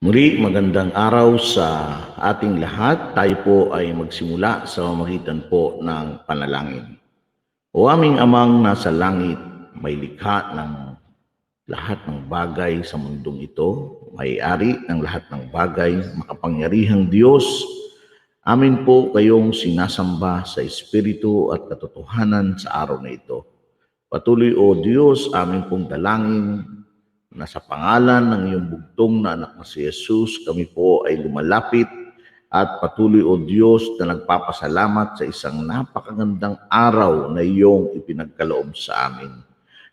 Muli, magandang araw sa ating lahat. Tayo po ay magsimula sa pamamagitan po ng panalangin. O aming amang nasa langit, may likha ng lahat ng bagay sa mundong ito, may-ari ng lahat ng bagay, makapangyarihang Diyos. Amin po kayong sinasamba sa Espiritu at katotohanan sa araw na ito. Patuloy o Diyos, amin pong dalangin na sa pangalan ng iyong bugtong na anak na si Jesus, kami po ay lumalapit at patuloy o Diyos na nagpapasalamat sa isang napakagandang araw na iyong ipinagkaloob sa amin.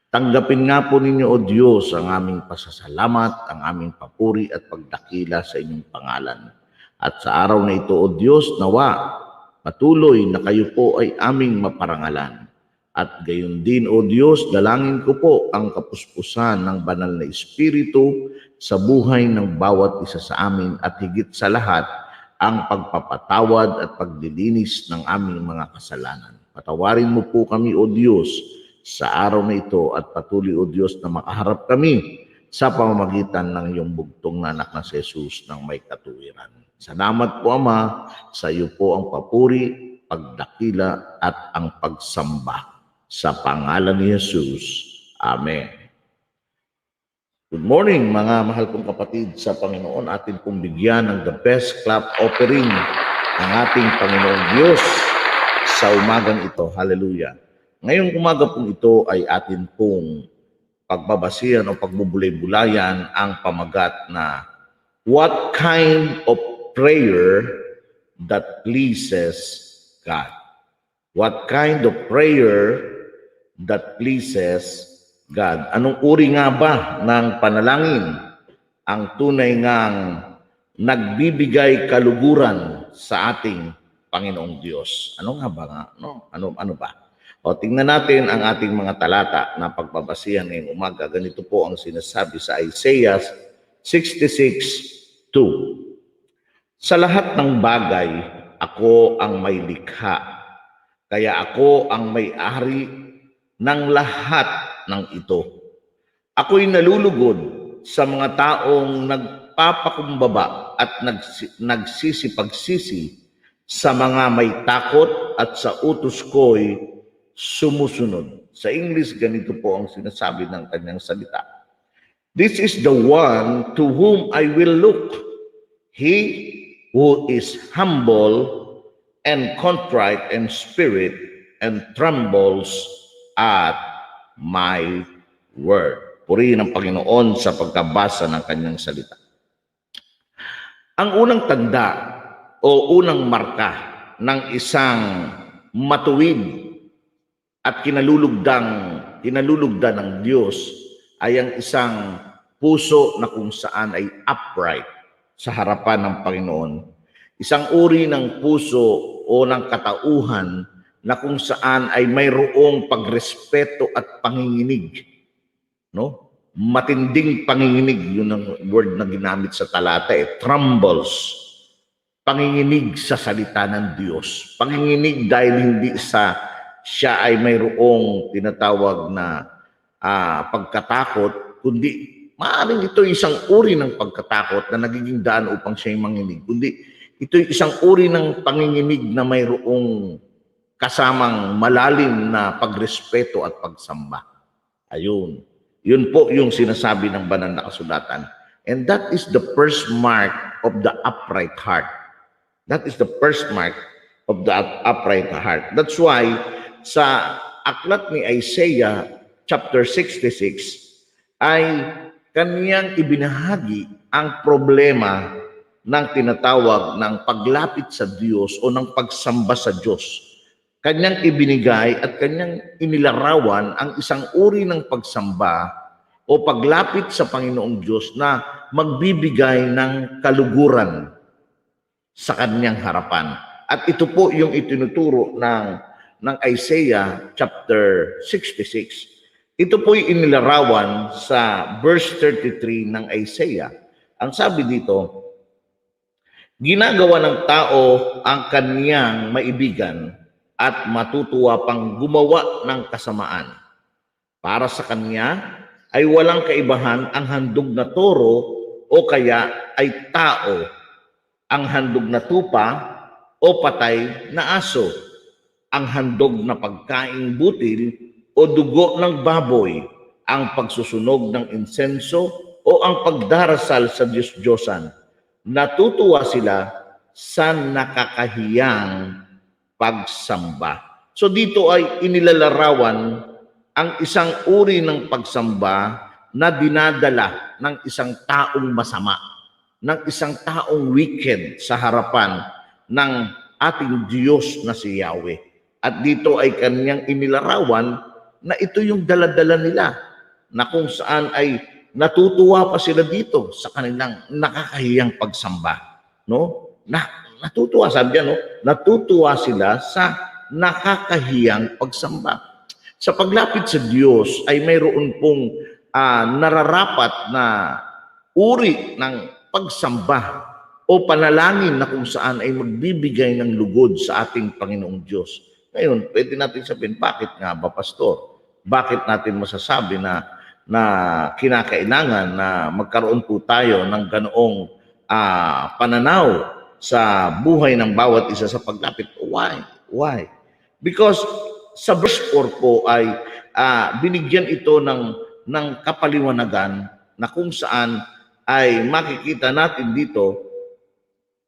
Tanggapin nga po ninyo o Diyos ang aming pasasalamat, ang aming papuri at pagdakila sa inyong pangalan. At sa araw na ito o Diyos, nawa patuloy na kayo po ay aming maparangalan. At gayon din, O Diyos, dalangin ko po ang kapuspusan ng banal na Espiritu sa buhay ng bawat isa sa amin at higit sa lahat, ang pagpapatawad at paglilinis ng aming mga kasalanan. Patawarin mo po kami, O Diyos, sa araw na ito at patuloy, O Diyos, na makaharap kami sa pamamagitan ng iyong bugtong na anak na si Jesus ng may katuwiran. Salamat po, Ama, sa iyo po ang papuri, pagdakila at ang pagsamba. Sa pangalan ni Jesus. Amen. Good morning mga mahal kong kapatid sa Panginoon. Atin pong bigyan ng the best clap offering ang ating Panginoong Diyos sa umagang ito. Hallelujah. Ngayong umaga pong ito ay atin pong pagbabasihan o pagbubulay-bulayan ang pamagat na what kind of prayer that pleases God? What kind of prayer that pleases God? Anong uri nga ba ng panalangin ang tunay ngang nagbibigay kaluguran sa ating Panginoong Diyos? Ano nga ba nga? No? Ano ba? O tingnan natin ang ating mga talata na pagbabasihan ngayong umaga. Ganito po ang sinasabi sa Isaiah 66:2. Sa lahat ng bagay, ako ang may likha. Kaya ako ang may-ari ng lahat ng ito. Ako'y nalulugod sa mga taong nagpapakumbaba at nagsisipagsisi sa mga may takot at sa utos ko'y sumusunod. Sa English, ganito po ang sinasabi ng kanyang salita. This is the one to whom I will look. He who is humble and contrite in spirit and trembles at my word. Purihin ang Panginoon sa pagkabasa ng kanyang salita. Ang unang tanda o unang marka ng isang matuwid at kinalulugdan ng Diyos ay ang isang puso na kung saan ay upright sa harapan ng Panginoon. Isang uri ng puso o ng katauhan na kung saan ay mayroong pagrespeto at panginginig. No? Matinding panginginig, yun ang word na ginamit sa talata, trembles. Panginginig sa salita ng Diyos. Panginginig dahil hindi siya ay mayroong tinatawag na pagkatakot, kundi maaaring ito isang uri ng pagkatakot na nagiging daan upang siya'y manginig, kundi ito isang uri ng panginginig na mayroong kasamang malalim na pagrespeto at pagsamba. Ayun. Yun po yung sinasabi ng banal na kasulatan. And that is the first mark of the upright heart. That is the first mark of the upright heart. That's why sa aklat ni Isaiah chapter 66 ay kaniyang ibinahagi ang problema ng tinatawag ng paglapit sa Diyos o ng pagsamba sa Diyos. Kanyang ibinigay at kanyang inilarawan ang isang uri ng pagsamba o paglapit sa Panginoong Diyos na magbibigay ng kaluguran sa kanyang harapan. At ito po yung itinuturo ng Isaiah chapter 66. Ito po'y inilarawan sa verse 33 ng Isaiah. Ang sabi dito, ginagawa ng tao ang kaniyang maibigan at matutuwa pang gumawa ng kasamaan. Para sa kanya ay walang kaibahan ang handog na toro o o kaya ay tao ang handog na tupa o patay na aso, ang handog na pagkaing butil o dugo ng baboy, ang pagsusunog ng insenso o ang pagdarasal sa Diyos-Diyosan. Natutuwa sila sa nakakahiyang pagsamba. So dito ay inilalarawan ang isang uri ng pagsamba na dinadala ng isang taong masama, ng isang taong wicked sa harapan ng ating Diyos na si Yahweh. At dito ay kanyang inilarawan na ito yung daladala nila, na kung saan ay natutuwa pa sila dito sa kanilang nakakahiyang pagsamba. No? Natutuwa, sabi niya, no? Natutuwa sila sa nakakahiyang pagsamba. Sa paglapit sa Diyos ay mayroon pong nararapat na uri ng pagsamba o panalangin na kung saan ay magbibigay ng lugod sa ating Panginoong Diyos. Ngayon, pwede natin sabihin, bakit nga ba, Pastor? Bakit natin masasabi na kinakailangan na magkaroon po tayo ng ganoong pananaw sa buhay ng bawat isa sa paglapit? Why? Why? Because sa verse 4 po ay binigyan ito ng kapaliwanagan na kung saan ay makikita natin dito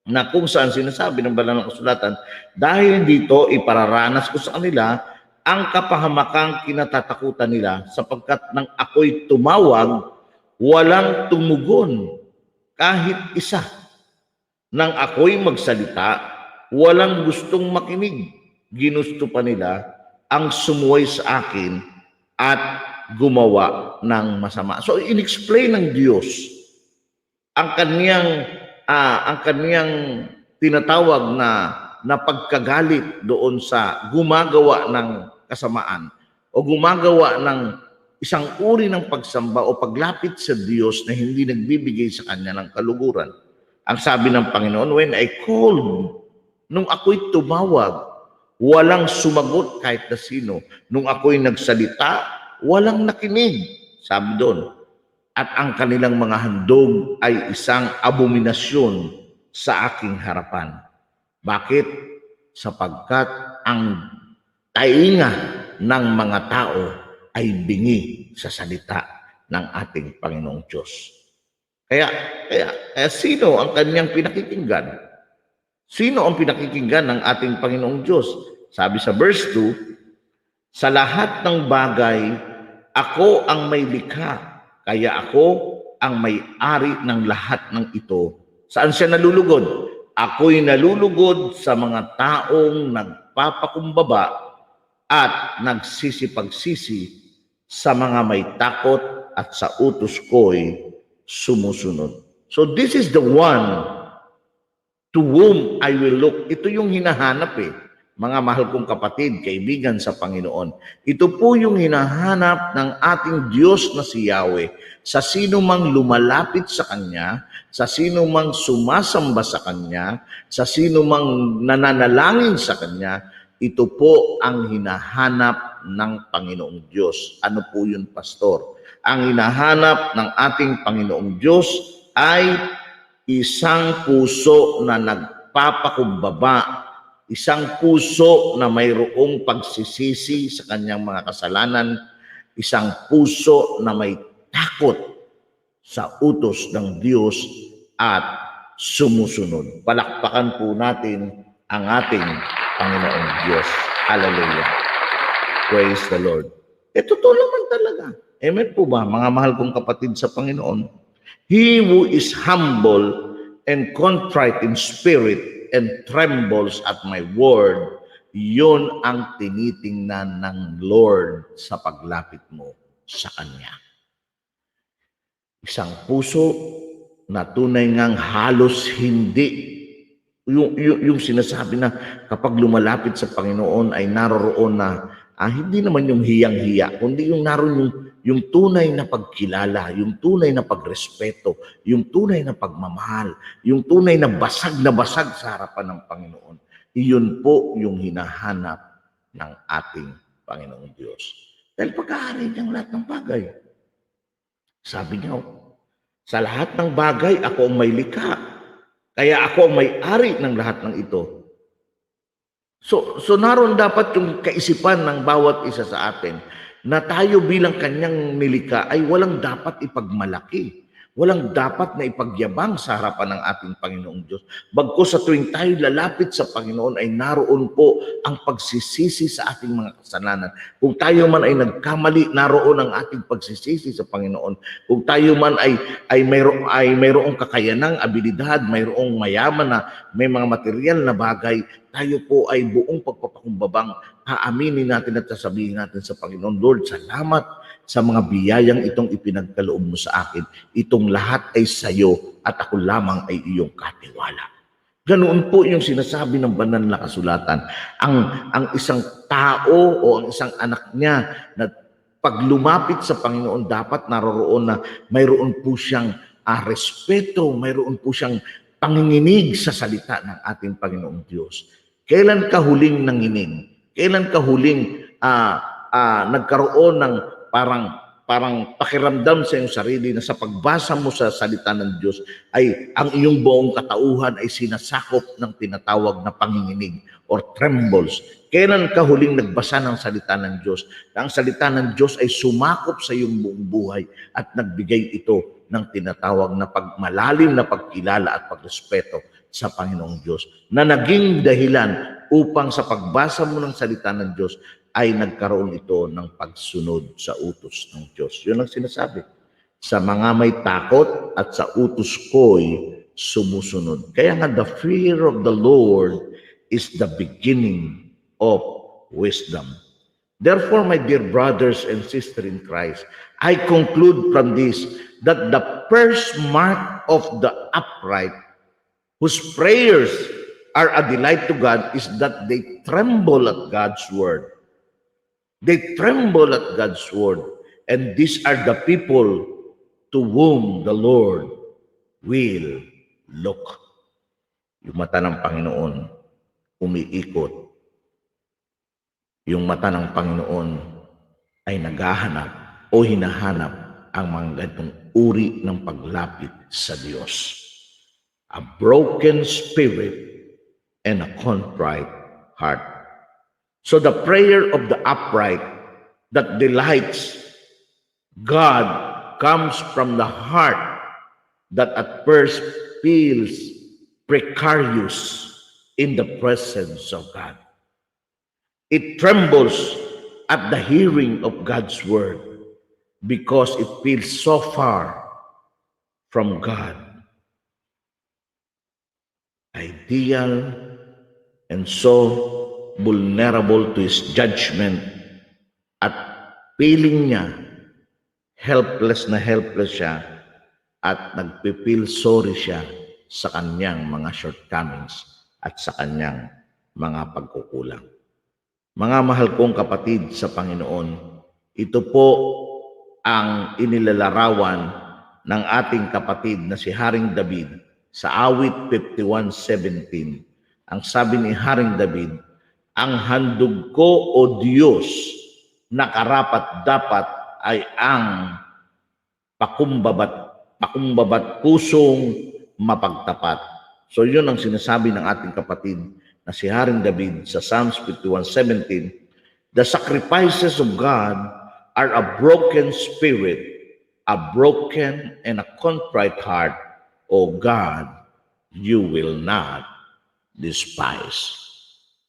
na kung saan sinasabi ng banal na kasulatan, dahil dito ipararanas ko sa kanila ang kapahamakang kinatatakutan nila, sapagkat nang ako'y tumawag, walang tumugon kahit isa. Nang ako'y magsalita, walang gustong makinig. Ginusto pa nila ang sumuway sa akin at gumawa ng masama. So, in-explain ng Diyos ang kaniyang tinatawag na pagkagalit doon sa gumagawa ng kasamaan o gumagawa ng isang uri ng pagsamba o paglapit sa Diyos na hindi nagbibigay sa Kanya ng kaluguran. Ang sabi ng Panginoon, when I called, nung ako'y tumawag, walang sumagot kahit na sino. Nung ako'y nagsalita, walang nakinig. Sabi doon, at ang kanilang mga handog ay isang abominasyon sa aking harapan. Bakit? Sapagkat ang tainga ng mga tao ay bingi sa salita ng ating Panginoong Diyos. Kaya sino ang kanyang pinakikinggan? Sino ang pinakikinggan ng ating Panginoong Diyos? Sabi sa verse 2, sa lahat ng bagay, ako ang may likha, kaya ako ang may-ari ng lahat ng ito. Saan siya nalulugod? Ako'y nalulugod sa mga taong nagpapakumbaba at nagsisipagsisi, sa mga may takot at sa utos ko'y sumusunod. So this is the one to whom I will look. Ito yung hinahanap mga mahal kong kapatid, kaibigan sa Panginoon. Ito po yung hinahanap ng ating Diyos na si Yahweh. Sa sino mang lumalapit sa Kanya, sa sino mang sumasamba sa Kanya, sa sino mang nananalangin sa Kanya, ito po ang hinahanap ng Panginoong Diyos. Ano po yun, Pastor? Ang hinahanap ng ating Panginoong Diyos ay isang puso na nagpapakumbaba, isang puso na mayroong pagsisisi sa kanyang mga kasalanan, isang puso na may takot sa utos ng Diyos at sumusunod. Palakpakan po natin ang ating Panginoong Diyos. Hallelujah. Praise the Lord. Totoo naman talaga. Amen po ba, mga mahal kong kapatid sa Panginoon? He who is humble and contrite in spirit and trembles at my word, yun ang tinitingnan ng Lord sa paglapit mo sa Kanya. Isang puso na tunay ngang halos hindi, yung sinasabi na kapag lumalapit sa Panginoon ay naroroon na hindi naman yung hiyang-hiya, kundi yung naroon yung tunay na pagkilala, yung tunay na pagrespeto, yung tunay na pagmamahal, yung tunay na basag sa harapan ng Panginoon. Iyon po yung hinahanap ng ating Panginoong Diyos. Dahil pagkaari niyang lahat ng bagay. Sabi niya, Sa lahat ng bagay, ako ang may likha. Kaya ako ang may-ari ng lahat ng ito. So naroon dapat yung kaisipan ng bawat isa sa atin na tayo bilang kanyang nilikha ay walang dapat ipagmalaki. Walang dapat na ipagyabang sa harapan ng ating Panginoong Diyos. Bagkus sa tuwing tayo lalapit sa Panginoon ay naroon po ang pagsisisi sa ating mga kasalanan. Kung tayo man ay nagkamali, naroon ang ating pagsisisi sa Panginoon. Kung tayo man ay mayroong kakayanang abilidad, mayroong mayaman na may mga material na bagay, tayo po ay buong pagpapakumbabang aaminin natin at sasabihin natin sa Panginoon, Lord, salamat sa mga biyayang itong ipinagkaloob mo sa akin. Itong lahat ay sa iyo at ako lamang ay iyong katiwala. Ganoon po yung sinasabi ng banal na kasulatan. Ang isang tao o ang isang anak niya na pag lumapit sa Panginoon, dapat naroroon na mayroon po siyang respeto, mayroon po siyang panginginig sa salita ng ating Panginoong Diyos. Kailan ka huling nanginig? Kailan ka huling nagkaroon ng parang pakiramdam sa iyong sarili na sa pagbasa mo sa salita ng Diyos ay ang iyong buong katauhan ay sinasakop ng tinatawag na panginginig or trembles. Kailan ka huling nagbasa ng salita ng Diyos? Na ang salita ng Diyos ay sumakop sa iyong buong buhay at nagbigay ito ng tinatawag na pagmalalim na pagkilala at pagrespeto sa Panginoong Diyos na naging dahilan upang sa pagbasa mo ng salita ng Diyos ay nagkaroon ito ng pagsunod sa utos ng Diyos. Yun ang sinasabi. Sa mga may takot at sa utos ko'y sumusunod. Kaya nga the fear of the Lord is the beginning of wisdom. Therefore, my dear brothers and sisters in Christ, I conclude from this that the first mark of the upright, whose prayers are a delight to God, is that they tremble at God's word. They tremble at God's word. And these are the people to whom the Lord will look. Yung mata ng Panginoon, umiikot. Yung mata ng Panginoon ay naghahanap o hinahanap ang mga ganitong uri ng paglapit sa Diyos. A broken spirit and a contrite heart. So the prayer of the upright that delights God comes from the heart that at first feels precarious in the presence of God. It trembles at the hearing of God's word because it feels so far from God. Ideal and so vulnerable to His judgment at feeling niya helpless siya at nagpipil sorry siya sa kanyang mga shortcomings at sa kanyang mga pagkukulang. Mga mahal kong kapatid sa Panginoon, ito po ang inilalarawan ng ating kapatid na si Haring David sa awit 51:17. Ang sabi ni Haring David, ang handog ko o Diyos na karapat-dapat ay ang pakumbabat pusong mapagtapat. So yun ang sinasabi ng ating kapatid na si Haring David sa Psalms 51:17. The sacrifices of God are a broken spirit, a broken and a contrite heart. O God, you will not despise.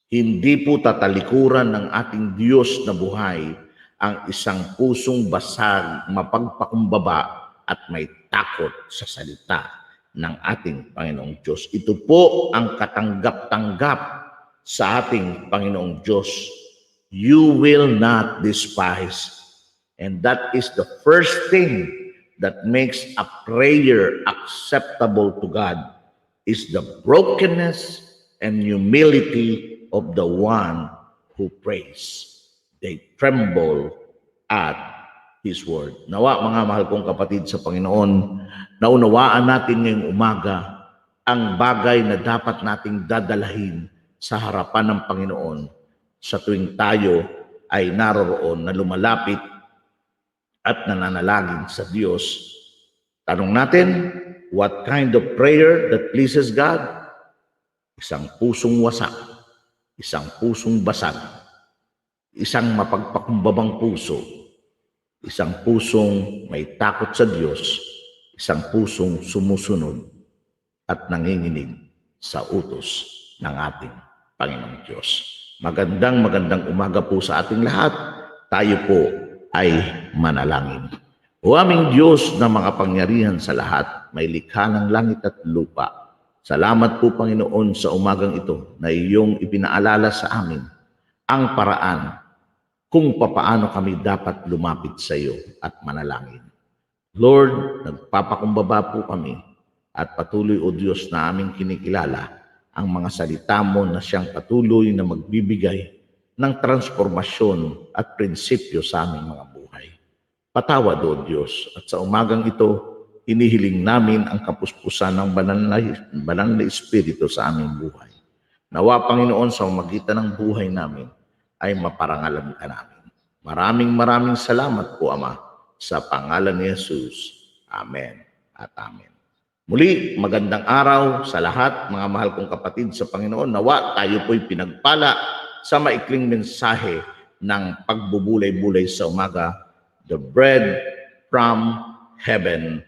Hindi po tatalikuran ng ating Diyos na buhay ang isang pusong basag, mapagpakumbaba at may takot sa salita ng ating Panginoong Diyos. Ito po ang katanggap-tanggap sa ating Panginoong Diyos. You will not despise. And that is the first thing that makes a prayer acceptable to God, is the brokenness and humility of the one who prays. They tremble at His word. Nawa mga mahal kong kapatid sa Panginoon, naunawaan natin ngayong umaga ang bagay na dapat nating dadalahin sa harapan ng Panginoon sa tuwing tayo ay naroroon na lumalapit at nananalangin sa Diyos Tanong natin, what kind of prayer that pleases God? Isang pusong wasak, isang pusong basag, isang mapagpakumbabang puso, isang pusong may takot sa Diyos, isang pusong sumusunod at nanginginig sa utos ng ating Panginoong Diyos. Magandang umaga po sa ating lahat. Tayo po ay manalangin. O aming Diyos na makapangyarihan sa lahat, may likha ng langit at lupa. Salamat po Panginoon sa umagang ito na iyong ipinaalala sa amin ang paraan kung papaano kami dapat lumapit sa iyo at manalangin. Lord, nagpapakumbaba po kami at patuloy o Diyos na aming kinikilala ang mga salita mo na siyang patuloy na magbibigay ng transformasyon at prinsipyo sa aming mga buhay. Patawad o Diyos at sa umagang ito, inihiling namin ang kapuspusan ng banal na Espiritu sa aming buhay. Nawa Panginoon sa magitan ng buhay namin ay maparangalan ka namin. Maraming salamat po Ama sa pangalan ni Jesus. Amen at amen. Muli, magandang araw sa lahat, mga mahal kong kapatid sa Panginoon. Nawa tayo po'y pinagpala sa maikling mensahe ng pagbubulay-bulay sa umaga, The Bread from Heaven.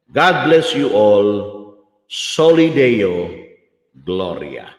God bless you all. Soli Deo Gloria.